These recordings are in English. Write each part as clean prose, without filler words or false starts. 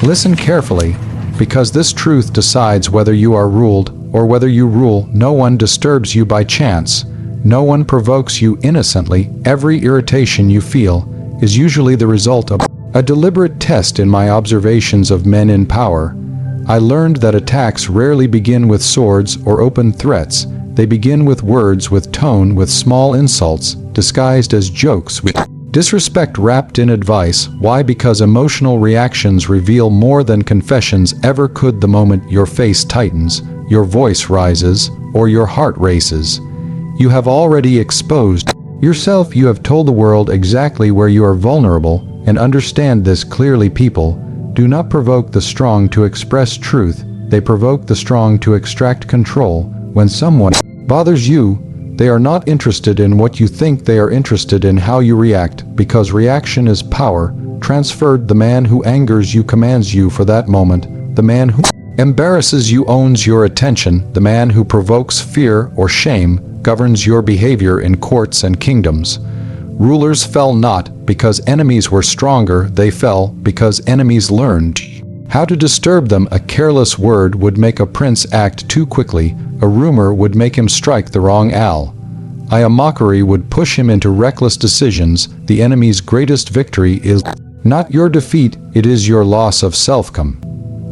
Listen carefully, because this truth decides whether you are ruled or whether you rule. No one disturbs you by chance. No one provokes you innocently. Every irritation you feel is usually the result of a deliberate test. In my observations of men in power, I learned that attacks rarely begin with swords or open threats. They begin with words, with tone, with small insults, disguised as jokes, with disrespect wrapped in advice. Why? Because emotional reactions reveal more than confessions ever could. The moment your face tightens, your voice rises, or your heart races, you have already exposed yourself. You have told the world exactly where you are vulnerable. And understand this clearly: people do not provoke the strong to express truth. They provoke the strong to extract control. When someone bothers you, they are not interested in what you think. They are interested in how you react, because reaction is power transferred. The man who angers you commands you for that moment. The man who embarrasses you owns your attention. The man who provokes fear or shame governs your behavior in courts and kingdoms. Rulers fell not because enemies were stronger. They fell because enemies learned how to disturb them. A careless word would make a prince act too quickly. A rumor would make him strike the wrong ally. A mockery would push him into reckless decisions. The enemy's greatest victory is not your defeat, it is your loss of self-com.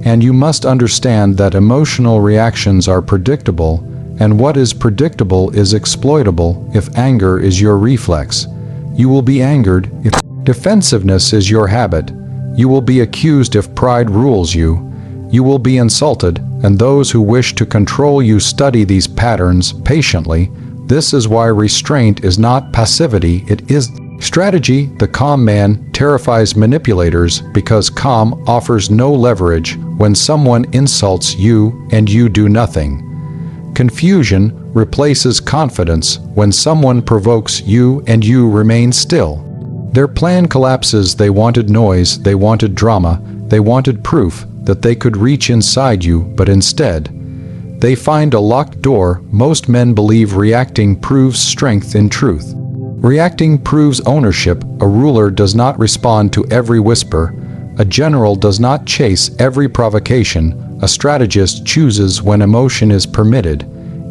And you must understand that emotional reactions are predictable, and what is predictable is exploitable. If anger is your reflex, you will be angered. If defensiveness is your habit, you will be accused. If pride rules you, you will be insulted, and those who wish to control you study these patterns patiently. This is why restraint is not passivity, it is strategy. The calm man terrifies manipulators because calm offers no leverage when someone insults you and you do nothing. Confusion replaces confidence when someone provokes you and you remain still. Their plan collapses. They wanted noise, they wanted drama, they wanted proof that they could reach inside you, but instead, they find a locked door. Most men believe reacting proves strength. In truth, reacting proves ownership. A ruler does not respond to every whisper. A general does not chase every provocation. A strategist chooses when emotion is permitted,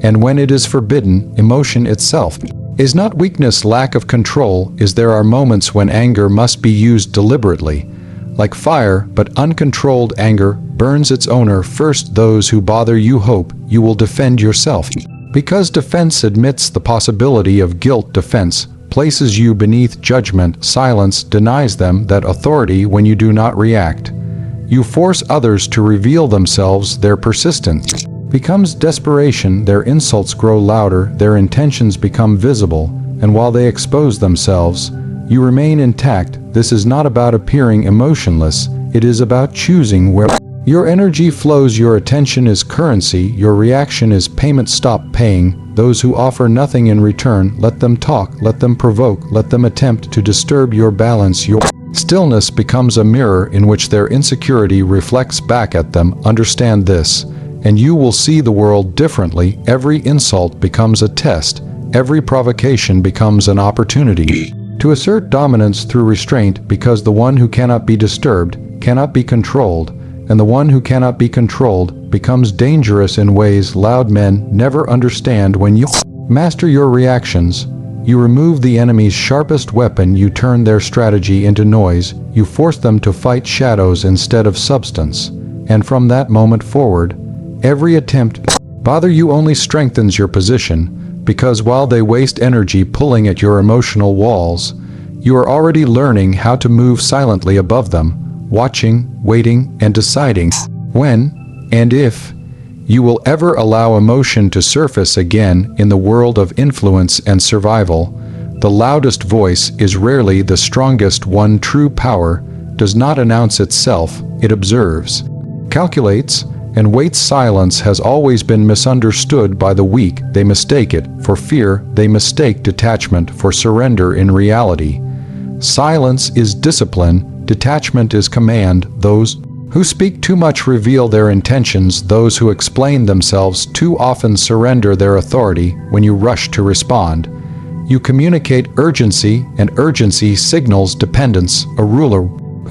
and when it is forbidden. Emotion itself is not weakness. Lack of control is. There are moments when anger must be used deliberately, like fire, but uncontrolled anger burns its owner first. Those who bother you hope you will defend yourself, because defense admits the possibility of guilt. Defense places you beneath judgment. Silence denies them that authority. When you do not react, you force others to reveal themselves. Their persistence becomes desperation. Their insults grow louder. Their intentions become visible, and while they expose themselves, you remain intact. This is not about appearing emotionless. It is about choosing where your energy flows. Your attention is currency. Your reaction is payment. Stop paying those who offer nothing in return. Let them talk. Let them provoke. Let them attempt to disturb your balance. Your stillness becomes a mirror in which their insecurity reflects back at them. Understand this, and you will see the world differently. Every insult becomes a test. Every provocation becomes an opportunity to assert dominance through restraint, because the one who cannot be disturbed cannot be controlled, and the one who cannot be controlled becomes dangerous in ways loud men never understand. When you master your reactions, you remove the enemy's sharpest weapon. You turn their strategy into noise. You force them to fight shadows instead of substance. And from that moment forward, every attempt to bother you only strengthens your position, because while they waste energy pulling at your emotional walls, you are already learning how to move silently above them, watching, waiting, and deciding when and if you will ever allow emotion to surface again. In the world of influence and survival, the loudest voice is rarely the strongest one. True power does not announce itself, it observes, calculates, and waits. Silence has always been misunderstood by the weak. They mistake it for fear. They mistake detachment for surrender. In reality, silence is discipline. Detachment is command. Those who speak too much reveal their intentions. Those who explain themselves too often surrender their authority. When you rush to respond, you communicate urgency, and urgency signals dependence. A ruler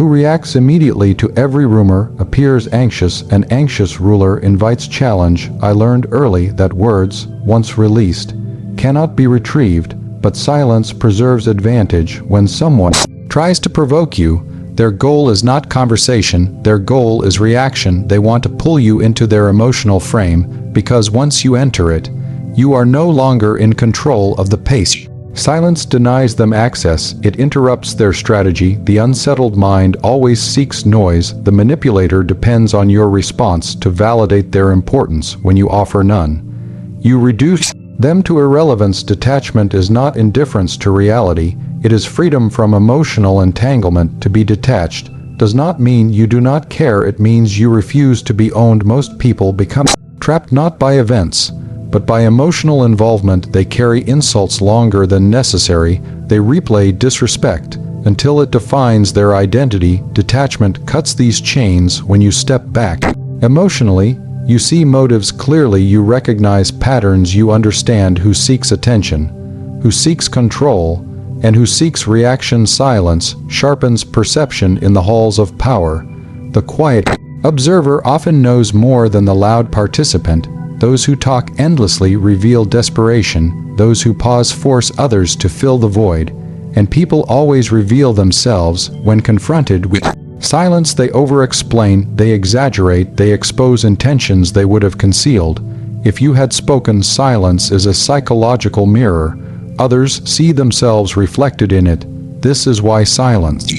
who reacts immediately to every rumor, appears anxious. An anxious ruler invites challenge. I learned early that words, once released, cannot be retrieved, but silence preserves advantage. When someone tries to provoke you, their goal is not conversation, their goal is reaction. They want to pull you into their emotional frame, because once you enter it, you are no longer in control of the pace. Silence denies them access, it interrupts their strategy. The unsettled mind always seeks noise. The manipulator depends on your response to validate their importance. When you offer none, you reduce them to irrelevance. Detachment is not indifference to reality, it is freedom from emotional entanglement. To be detached does not mean you do not care, it means you refuse to be owned. Most people become trapped not by events, but by emotional involvement. They carry insults longer than necessary, they replay disrespect until it defines their identity. Detachment cuts these chains. When you step back emotionally, you see motives clearly, you recognize patterns, you understand who seeks attention, who seeks control, and who seeks reaction. Silence sharpens perception in the halls of power. The quiet observer often knows more than the loud participant. Those who talk endlessly reveal desperation, those who pause force others to fill the void, and people always reveal themselves when confronted with silence. They over-explain, they exaggerate, they expose intentions they would have concealed if you had spoken. Silence is a psychological mirror. Others see themselves reflected in it. This is why silence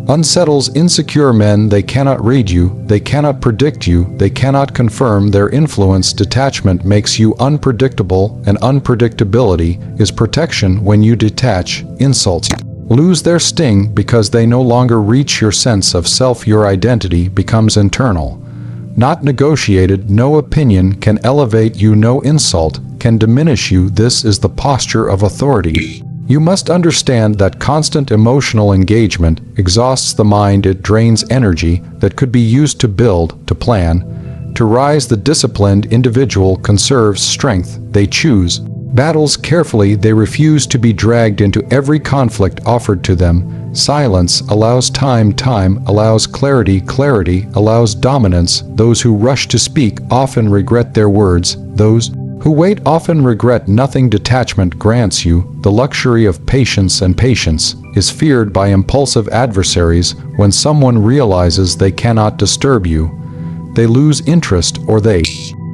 unsettles insecure men. They cannot read you, they cannot predict you, they cannot confirm their influence. Detachment makes you unpredictable, and unpredictability is protection. When you detach, insults lose their sting because they no longer reach your sense of self. Your identity becomes internal, not negotiated. No opinion can elevate you, no insult can diminish you. This is the posture of authority. You must understand that constant emotional engagement exhausts the mind. It drains energy that could be used to build, to plan, to rise. The disciplined individual conserves strength. They choose battles carefully. They refuse to be dragged into every conflict offered to them. Silence allows time, time allows clarity, clarity allows dominance. Those who rush to speak often regret their words. Those who wait often regret nothing. Detachment grants you the luxury of patience, and patience is feared by impulsive adversaries. When someone realizes they cannot disturb you, they lose interest or they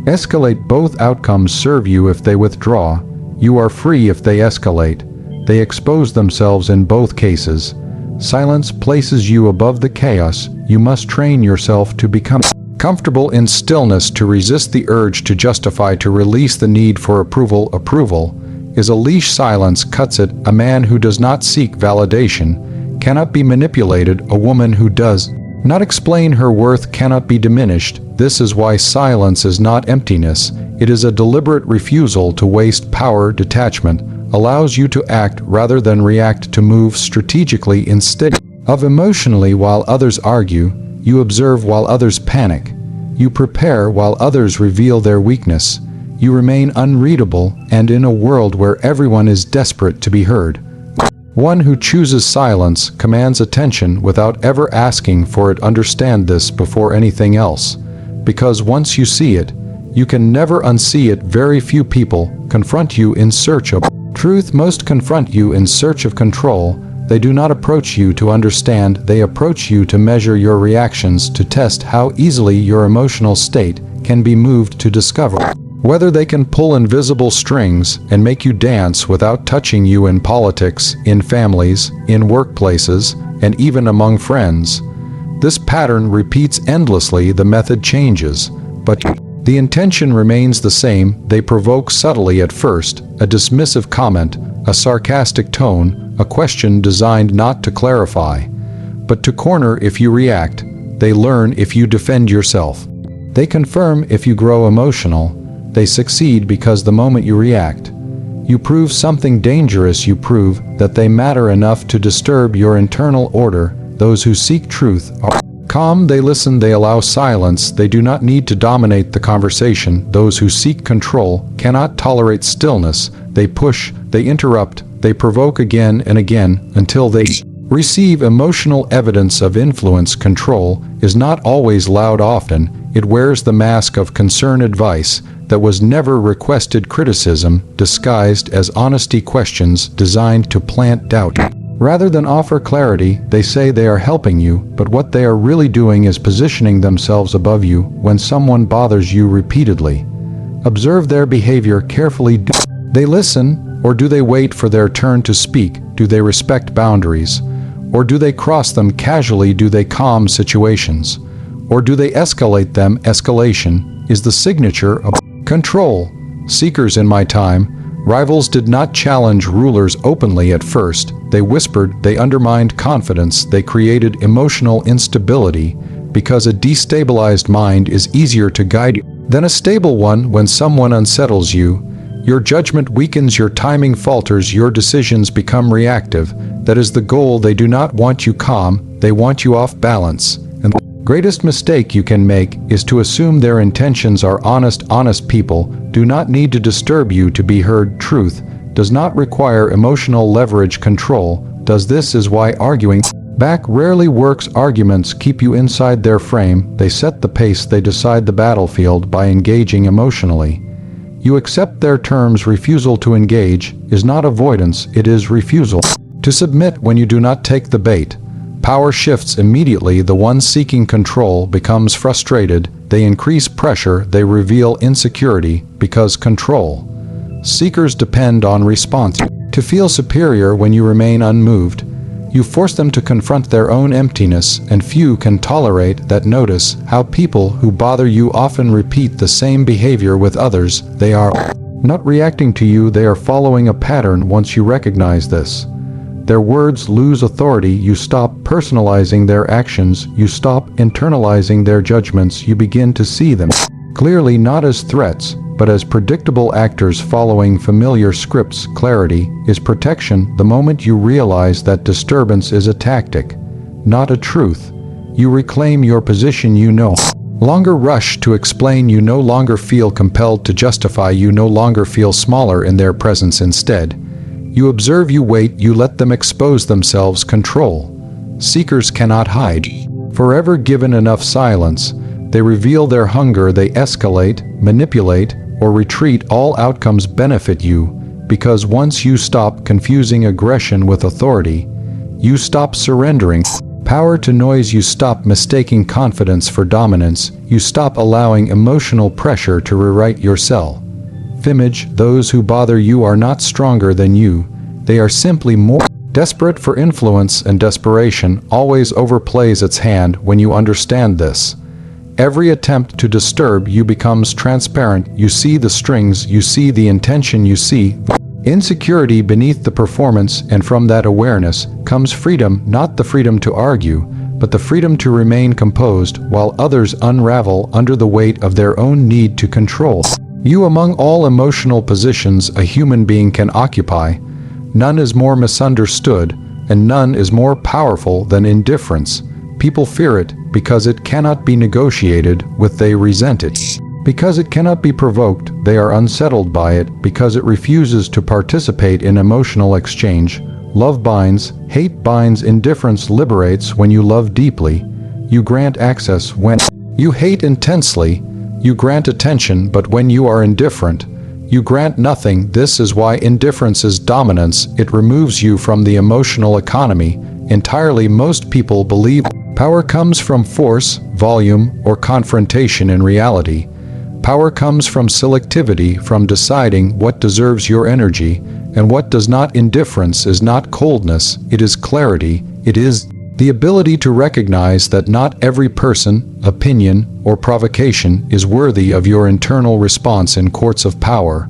escalate. Both outcomes serve you. If they withdraw, you are free. If they escalate, they expose themselves. In both cases, silence places you above the chaos. You must train yourself to become comfortable in stillness, to resist the urge to justify, to release the need for approval. Approval is a leash, silence cuts it. A man who does not seek validation cannot be manipulated. A woman who does not explain her worth cannot be diminished. This is why silence is not emptiness, it is a deliberate refusal to waste power. Detachment allows you to act rather than react, to move strategically instead of emotionally. While others argue, you observe. While others panic, you prepare. While others reveal their weakness, you remain unreadable. And in a world where everyone is desperate to be heard, one who chooses silence commands attention without ever asking for it. Understand this before anything else, because once you see it, you can never unsee it. Very few people confront you in search of truth. Most confront you in search of control. They do not approach you to understand, they approach you to measure your reactions, to test how easily your emotional state can be moved, to discover whether they can pull invisible strings and make you dance without touching you. In politics, in families, in workplaces, and even among friends, this pattern repeats endlessly. The method changes, but the intention remains the same. They provoke subtly at first, a dismissive comment, a sarcastic tone, a question designed not to clarify, but to corner. If you react, they learn. If you defend yourself, they confirm. If you grow emotional, they succeed, because the moment you react, you prove something dangerous. You prove that they matter enough to disturb your internal order. Those who seek truth are calm, they listen, they allow silence, they do not need to dominate the conversation. Those who seek control cannot tolerate stillness. They push, they interrupt, they provoke again and again until they receive emotional evidence of influence. Control is not always loud. Often, it wears the mask of concern. Advice that was never requested. Criticism disguised as honesty. Questions designed to plant doubt. Rather than offer clarity, they say they are helping you, but what they are really doing is positioning themselves above you. When someone bothers you repeatedly, observe their behavior carefully. Do they listen, or do they wait for their turn to speak? Do they respect boundaries, or do they cross them casually? Do they calm situations, or do they escalate them? Escalation is the signature of control seekers. In my time, rivals did not challenge rulers openly at first. They whispered, they undermined confidence, they created emotional instability, because a destabilized mind is easier to guide than a stable one. When someone unsettles you, your judgment weakens, your timing falters, your decisions become reactive. That is the goal. They do not want you calm, they want you off balance. And the greatest mistake you can make is to assume their intentions are honest. Honest people do not need to disturb you to be heard. Truth does not require emotional leverage. Control does. This is why arguing back rarely works. Arguments keep you inside their frame. They set the pace. They decide the battlefield by engaging emotionally. You accept their terms. Refusal to engage is not avoidance, it is refusal to submit. When you do not take the bait, power shifts immediately. The one seeking control becomes frustrated. They increase pressure. They reveal insecurity, because control seekers depend on response. To feel superior when you remain unmoved, you force them to confront their own emptiness, and few can tolerate that. Notice how people who bother you often repeat the same behavior with others. They are not reacting to you, they are following a pattern. Once you recognize this, their words lose authority. You stop personalizing their actions, you stop internalizing their judgments. You begin to see them clearly, not as threats, but as predictable actors following familiar scripts. Clarity is protection. The moment you realize that disturbance is a tactic, not a truth, you reclaim your position. You no longer rush to explain, you no longer feel compelled to justify, you no longer feel smaller in their presence. Instead, you observe, you wait, you let them expose themselves. Control seekers cannot hide forever. Given enough silence, they reveal their hunger. They escalate, manipulate, or retreat. All outcomes benefit you, because once you stop confusing aggression with authority, you stop surrendering power to noise, you stop mistaking confidence for dominance, you stop allowing emotional pressure to rewrite your self-image. Those who bother you are not stronger than you, they are simply more desperate for influence, and desperation always overplays its hand. When you understand this, every attempt to disturb you becomes transparent. You see the strings, you see the intention, you see insecurity beneath the performance, and from that awareness comes freedom. Not the freedom to argue, but the freedom to remain composed while others unravel under the weight of their own need to control you. Among all emotional positions a human being can occupy, none is more misunderstood, and none is more powerful than indifference. People fear it because it cannot be negotiated with. They resent it because it cannot be provoked. They are unsettled by it because it refuses to participate in emotional exchange. Love binds, hate binds. Indifference liberates. When you love deeply, you grant access. When you hate intensely, you grant attention. But when you are indifferent, you grant nothing. This is why indifference is dominance. It removes you from the emotional economy entirely. Most people believe power comes from force, volume, or confrontation. In reality, power comes from selectivity, from deciding what deserves your energy and what does not. Indifference is not coldness, it is clarity. It is the ability to recognize that not every person, opinion, or provocation is worthy of your internal response. In courts of power,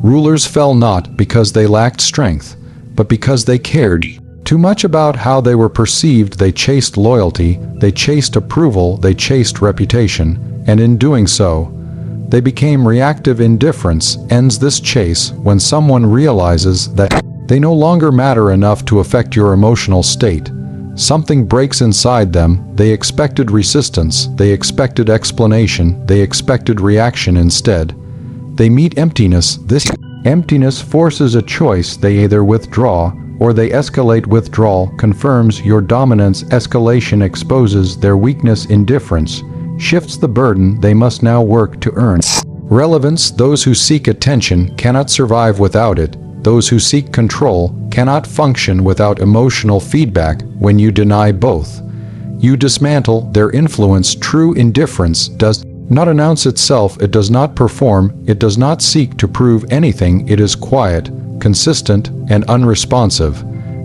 rulers fell not because they lacked strength, but because they cared too much about how they were perceived. They chased loyalty, they chased approval, they chased reputation, and in doing so, they became reactive. Indifference ends this chase when someone realizes that they no longer matter enough to affect your emotional state. Something breaks inside them. They expected resistance, they expected explanation, they expected reaction. Instead, they meet emptiness. This emptiness forces a choice. They either withdraw or they escalate. Withdrawal confirms your dominance. Escalation exposes their weakness. Indifference shifts the burden they must now work to earn. Relevance. Those who seek attention cannot survive without it. Those who seek control cannot function without emotional feedback. When you deny both, you dismantle their influence. True indifference does not announce itself. It does not perform. It does not seek to prove anything. It is quiet, consistent, and unresponsive.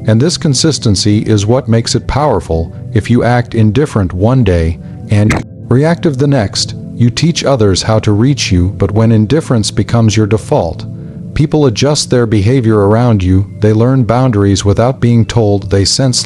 And this consistency is what makes it powerful. If you act indifferent one day and reactive the next, you teach others how to reach you. But when indifference becomes your default, people adjust their behavior around you. They learn boundaries without being told. They sense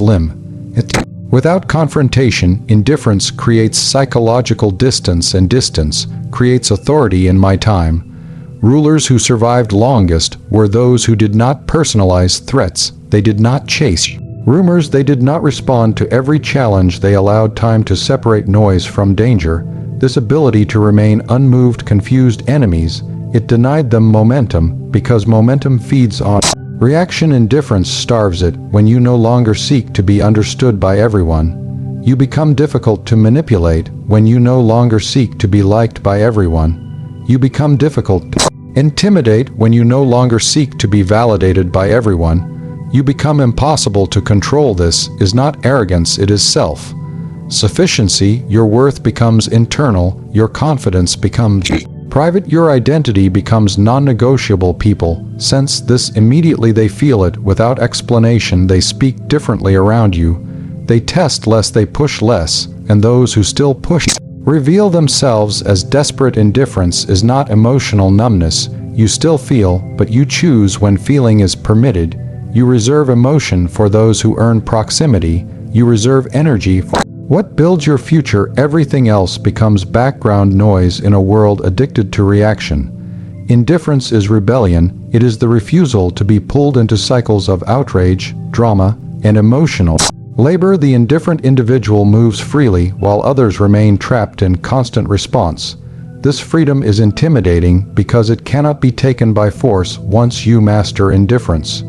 without confrontation. Indifference creates psychological distance, and distance creates authority. In my time, rulers who survived longest were those who did not personalize threats. They did not chase rumors. They did not respond to every challenge. They allowed time to separate noise from danger. This ability to remain unmoved confused enemies. It denied them momentum, because momentum feeds on reaction. Indifference starves it. When you no longer seek to be understood by everyone, you become difficult to manipulate. When you no longer seek to be liked by everyone, you become difficult to intimidate. When you no longer seek to be validated by everyone, you become impossible to control. This is not arrogance, it is self-sufficiency. Your worth becomes internal. Your confidence becomes private. Your identity becomes non-negotiable. People sense this immediately. They feel it without explanation. They speak differently around you. They test less, they push less, and those who still push reveal themselves as desperate. Indifference is not emotional numbness. You still feel, but you choose when feeling is permitted. You reserve emotion for those who earn proximity. You reserve energy for what builds your future. Everything else becomes background noise in a world addicted to reaction. Indifference is rebellion. It is the refusal to be pulled into cycles of outrage, drama, and emotional labor. The indifferent individual moves freely while others remain trapped in constant response. This freedom is intimidating because it cannot be taken by force. Once you master indifference,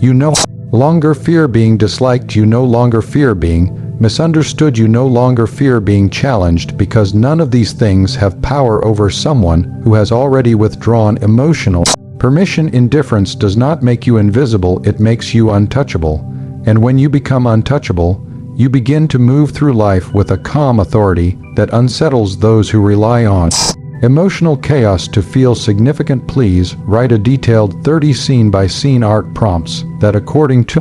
you no longer fear being disliked. You no longer fear being misunderstood. You no longer fear being challenged, because none of these things have power over someone who has already withdrawn emotional permission. Indifference does not make you invisible, it makes you untouchable. And when you become untouchable, you begin to move through life with a calm authority that unsettles those who rely on emotional chaos to feel significant. Please write a detailed 30 scene by scene art prompts that, according to